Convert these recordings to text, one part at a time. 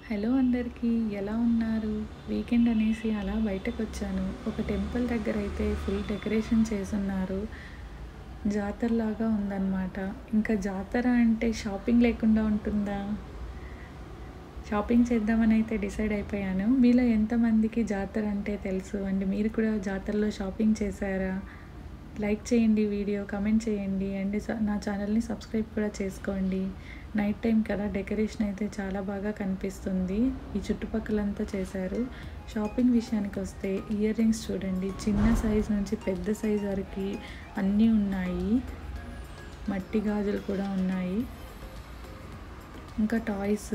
Hello అందరికీ ఎలా ఉన్నారు? వీకెండ్ అనేసి అలా బయటకొచ్చాను. ఒక టెంపుల్ దగ్గర అయితే ఫుల్ డెకరేషన్ చేసున్నారు. జాతరలాగా ఉందన్నమాట. ఇంకా జాతర అంటే షాపింగ్ లేకుండా ఉంటుందా? షాపింగ్ చేద్దామని అయితే డిసైడ్ అయిపోయాను. మీలో ఎంతమందికి జాతర అంటే తెలుసు? అండ్ మీరు కూడా జాతరలో షాపింగ్ చేశారా? లైక్ చేయండి వీడియో, కమెంట్ చేయండి అండ్ నా ఛానల్ని సబ్స్క్రైబ్ కూడా చేసుకోండి. నైట్ టైం కదా, డెకరేషన్ అయితే చాలా బాగా కనిపిస్తుంది. ఈ చుట్టుపక్కలంతా చేశారు. షాపింగ్ విషయానికి వస్తే ఇయర్ రింగ్స్ చూడండి, చిన్న సైజ్ నుంచి పెద్ద సైజ్ వరకు అన్నీ ఉన్నాయి. మట్టి గాజులు కూడా ఉన్నాయి. ఇంకా టాయ్స్,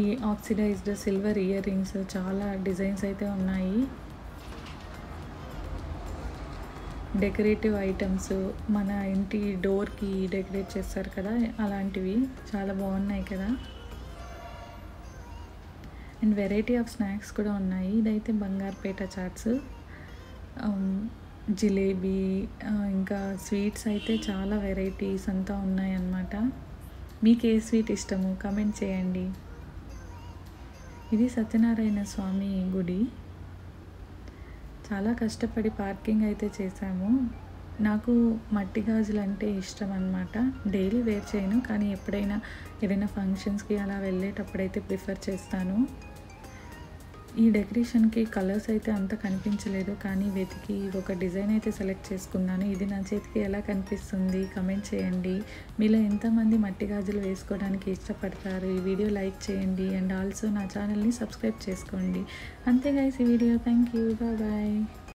ఈ ఆక్సిడైజ్డ్ సిల్వర్ ఇయర్ రింగ్స్, చాలా డిజైన్స్ అయితే ఉన్నాయి. డెకరేటివ్ ఐటమ్స్, మన ఇంటి డోర్కి డెకరేట్ చేస్తారు కదా, అలాంటివి చాలా బాగున్నాయి కదా. అండ్ వెరైటీ ఆఫ్ స్నాక్స్ కూడా ఉన్నాయి. ఇదైతే బంగారుపేట చాట్స్, జిలేబీ, ఇంకా స్వీట్స్ అయితే చాలా వెరైటీస్ అంతా ఉన్నాయన్నమాట. మీకు ఏ స్వీట్ ఇష్టము కమెంట్ చేయండి. ఇది సత్యనారాయణ స్వామి గుడి. చాలా కష్టపడి పార్కింగ్ అయితే చేశాము. నాకు మట్టి గాజులు అంటే ఇష్టం అన్నమాట. డైలీ వేర్ చేయను, కానీ ఎప్పుడైనా ఏదైనా ఫంక్షన్స్కి అలా వెళ్ళేటప్పుడైతే ప్రిఫర్ చేస్తాను. ఈ డెకరేషన్కి కలర్స్ అయితే అంత కనిపించలేదు, కానీ వెతికి ఒక డిజైన్ అయితే సెలెక్ట్ చేసుకున్నాను. ఇది నా చేతికి ఎలా కనిపిస్తుంది కమెంట్ చేయండి. మీలో ఎంతమంది మట్టి గాజులు వేసుకోవడానికి ఇష్టపడతారు? ఈ వీడియో లైక్ చేయండి అండ్ ఆల్సో నా ఛానల్ని సబ్స్క్రైబ్ చేసుకోండి. అంతే గైస్, ఈ వీడియో. Thank you, bye.